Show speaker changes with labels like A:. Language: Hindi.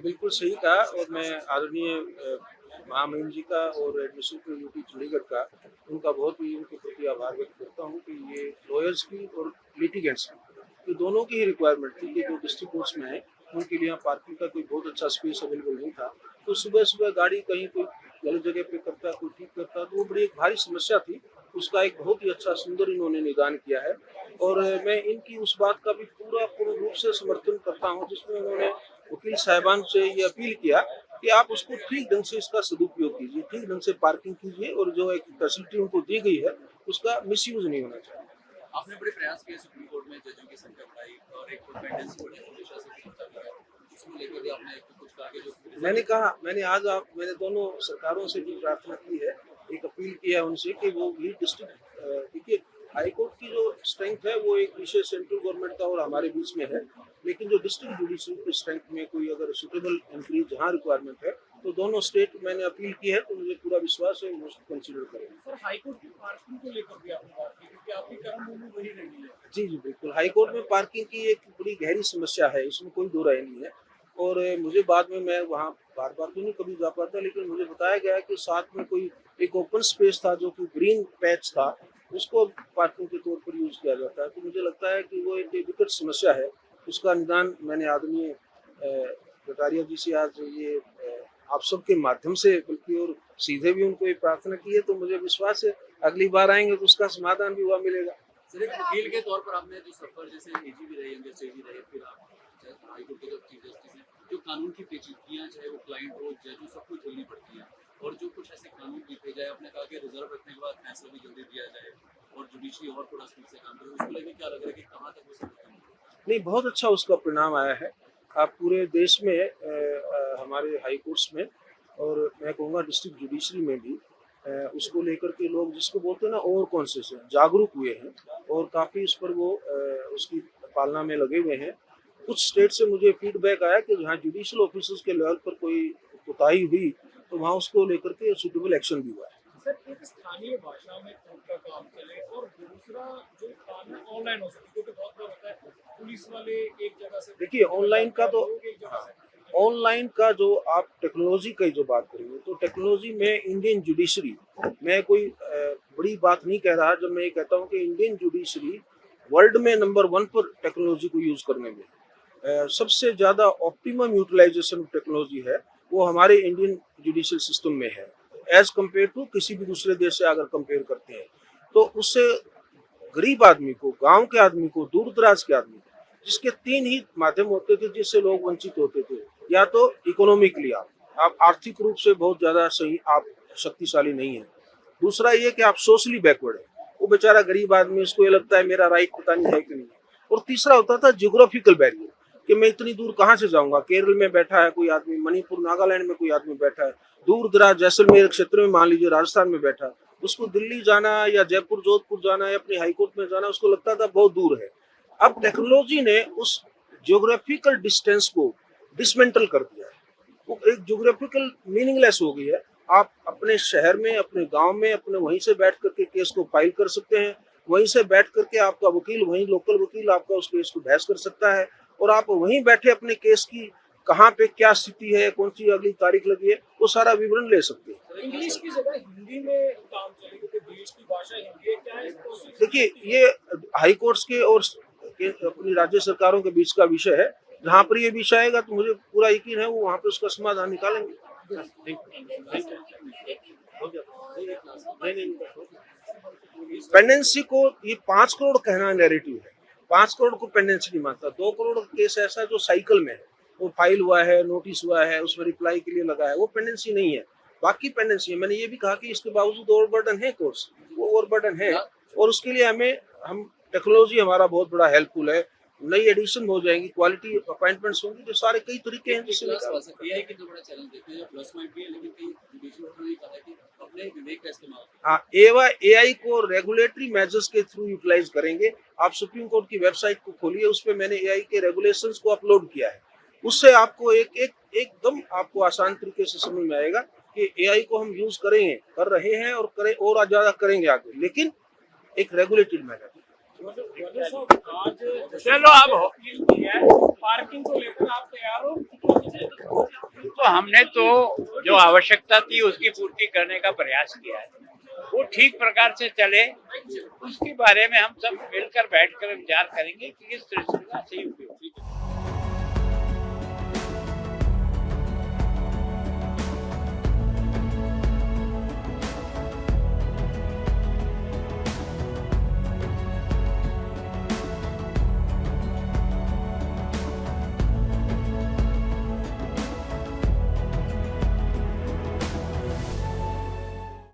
A: बिल्कुल सही कहा और मैं आदरणीय महामहिम जी का और एडमिनिस्ट्रेटिव यूटी चंडीगढ़ का उनका बहुत ही उनके प्रति आभार व्यक्त करता हूँ कि ये लॉयर्स की और लिटिगेंट्स की ये दोनों की ही रिक्वायरमेंट थी कि जो डिस्ट्रिक्ट कोर्ट्स में है उनके लिए यहाँ पार्किंग का कोई बहुत अच्छा स्पेस अवेलेबल नहीं था। तो सुबह सुबह गाड़ी कहीं कोई गलत जगह पे करता, कोई ठीक करता, तो वो बड़ी एक भारी समस्या थी। उसका एक बहुत ही अच्छा सुंदर इन्होंने निदान किया है और मैं इनकी उस बात का भी पूर्ण रूप से समर्थन करता हूँ जिसमें उन्होंने वकील साहिबान से ये अपील किया कि आप उसको ठीक ढंग से इसका सदुपयोग कीजिए, ठीक ढंग से पार्किंग कीजिए और जो एक फैसिलिटी उनको दी गई है उसका मिसयूज नहीं होना चाहिए।
B: आपने बड़े प्रयास किए सुप्रीम कोर्ट में जजों की संख्या बढ़ाई और एक पेंडेंसी बढ़ी हमेशा से चलता रहा है, उसको लेकर भी आपने कुछ कहा कि जो
A: मैंने दोनों सरकारों से भी प्रार्थना की है, एक अपील की है उनसे कि वो भी डिस्ट्रिक्ट देखिए हाईकोर्ट की जो स्ट्रेंथ है वो एक विषय सेंट्रल गवर्नमेंट का और हमारे बीच में है, लेकिन जो डिस्ट्रिक्ट जुडिशरी की स्ट्रेंथ में कोई अगर सुटेबल इंक्रीज जहाँ रिक्वायरमेंट है तो दोनों स्टेट मैंने अपील की है, तो मुझे पूरा विश्वास है वो उसको कंसिडर करेंगे।
C: सर हाईकोर्ट की पार्किंग को लेकर भी आपने बात की क्योंकि आपकी कर्मभूमि वही रही है।
A: जी बिल्कुल, हाईकोर्ट में पार्किंग की एक बड़ी गहरी समस्या है, इसमें कोई दो राय नहीं है और मुझे बाद में मैं वहाँ बार बार तो नहीं कभी जा पाता, लेकिन मुझे बताया गया कि साथ में कोई एक ओपन स्पेस था जो कि ग्रीन पैच था, उसको पार्किंग के तौर पर यूज किया जाता है। तो मुझे लगता है कि वो एक विकट समस्या है, उसका निदान मैंने आदरणीय कटारिया जी से आज ये आप सबके माध्यम से बल्कि और सीधे भी उनको ये प्रार्थना की है, तो मुझे विश्वास है अगली बार आएंगे तो उसका समाधान भी हुआ मिलेगा।
B: सर एक वकील के तौर पर आपने जो सफर जैसे एजी भी रहे होंगे, जेजी रहे, फिर आप हाईकोर्ट के जब चीफ जस्टिस हैं, जो कानून की पेचीदगियां चाहे वो क्लाइंट हो जज हो सबको झेलनी पड़ती है और जो कुछ ऐसे कानून लिखे जाए, आपने कहा कि रिजर्व रखने के बाद फैसला भी जल्दी दिया जाए और जुडिशरी और थोड़ा स्पीड से काम करे, उसको लेकर क्या लग रहा है कि कहाँ तक वो समझते
A: नहीं, बहुत अच्छा उसका परिणाम आया है। आप पूरे देश में हमारे हाई कोर्ट्स में और मैं कहूँगा डिस्ट्रिक्ट जुडिशरी में भी उसको लेकर के लोग जिसको बोलते हैं ना ओवर कॉन्शियस है, जागरूक हुए हैं और काफ़ी इस पर वो उसकी पालना में लगे हुए हैं। कुछ स्टेट से मुझे फीडबैक आया कि जहाँ जुडिशियल ऑफिसर्स के लेवल पर कोई कोताही हुई तो वहाँ उसको लेकर के सूटेबल एक्शन भी हुआ है।
C: सर एक स्थानीय भाषा में कोर्ट का काम चले और दूसरा जो काम है ऑनलाइन हो सके, क्योंकि बहुत बार होता है पुलिस वाले एक जगह से
A: देखिए ऑनलाइन का जो आप टेक्नोलॉजी की जो बात करेंगे तो टेक्नोलॉजी में इंडियन जुडिशरी, मैं कोई बड़ी बात नहीं कह रहा जब मैं ये कहता हूँ कि इंडियन जुडिशरी वर्ल्ड में नंबर 1 पर टेक्नोलॉजी को यूज करने में सबसे ज़्यादा ऑप्टिमम यूटिलाइजेशन टेक्नोलॉजी है वो हमारे इंडियन जुडिशियल सिस्टम में है एज कम्पेयर टू किसी भी दूसरे देश से अगर कंपेयर करते हैं तो उससे गरीब आदमी को, गांव के आदमी को, दूर दराज के आदमी को, जिसके 3 ही माध्यम होते थे जिससे लोग वंचित होते थे, या तो इकोनॉमिकली आप आर्थिक रूप से बहुत ज़्यादा सही आप शक्तिशाली नहीं है, दूसरा ये कि आप सोशली बैकवर्ड है, वो बेचारा गरीब आदमी उसको ये लगता है मेरा राइट पता नहीं है कि नहीं, और तीसरा होता था जियोग्राफिकल बैरियर कि मैं इतनी दूर कहाँ से जाऊँगा, केरल में बैठा है कोई आदमी, मणिपुर नागालैंड में कोई आदमी बैठा है, दूर दराज जैसलमेर क्षेत्र में मान लीजिए राजस्थान में बैठा है, उसको दिल्ली जाना या जयपुर जोधपुर जाना या अपनी हाईकोर्ट में जाना उसको लगता था बहुत दूर है। अब टेक्नोलॉजी ने उस जियोग्राफिकल डिस्टेंस को डिसमेंटल कर दिया है, वो एक जियोग्राफिकल मीनिंगलेस हो गई है। आप अपने शहर में, अपने गांव में, अपने वहीं से बैठ करके केस को फाइल कर सकते हैं, वहीं से बैठ करके आपका वकील, वहीं लोकल वकील आपका उस केस को बहस कर सकता है और आप वहीं बैठे अपने केस की कहाँ पे क्या स्थिति है, कौन सी अगली तारीख लगी है, वो सारा विवरण ले सकते हैं।
C: इंग्लिश की जगह हिंदी में काम चले क्योंकि देश की भाषा हिंदी है, क्या है?
A: देखिए ये हाई कोर्ट्स के और अपनी राज्य सरकारों के बीच का विषय है, जहाँ पर ये विषय आएगा तो मुझे पूरा यकीन है वो वहाँ पे उसका समाधान निकालेंगे। पेंडेंसी को ये 5 करोड़ कहना नैरेटिव है, 5 करोड़ को पेंडेंसी नहीं मानता। 2 करोड़ केस ऐसा जो साइकिल में है, वो फाइल हुआ है, नोटिस हुआ है, उसमें रिप्लाई के लिए लगा है, वो पेंडेंसी नहीं है। बाकी पेंडेंसी है, मैंने ये भी कहा कि इसके बावजूद ओवरबर्डन है कोर्स, वो ओवरबर्डन है और उसके लिए हम टेक्नोलॉजी हमारा बहुत बड़ा हेल्पफुल है, नई एडिशन हो जाएंगी, क्वालिटी अपॉइंटमेंट्स होंगी, जो सारे कई तरीके हैं जिससे
B: एआई की तो बड़ा चैलेंज देखते हैं, प्लस पॉइंट भी है लेकिन कई जुडिशरी ने कहा है कि अपने विवेक का इस्तेमाल।
A: हाँ, एआई को रेगुलेटरी मेजर्स के थ्रू यूटिलाइज करेंगे। आप सुप्रीम कोर्ट की वेबसाइट को खोलिए, उस पर मैंने एआई के रेगुलेशंस को अपलोड किया है, उससे आपको एकदम आपको आसान तरीके से समझ में आएगा कि एआई को हम यूज करेंगे, कर रहे हैं और करें और ज्यादा करेंगे आगे, लेकिन एक रेगुलेटेड मैनर।
C: चलो अब पार्किंग को लेकर आप तैयार हो?
D: हमने तो जो आवश्यकता थी उसकी पूर्ति करने का प्रयास किया है, वो ठीक प्रकार से चले उसके बारे में हम सब मिलकर बैठकर विचार करेंगे कि किस तरह से सही उपयोग।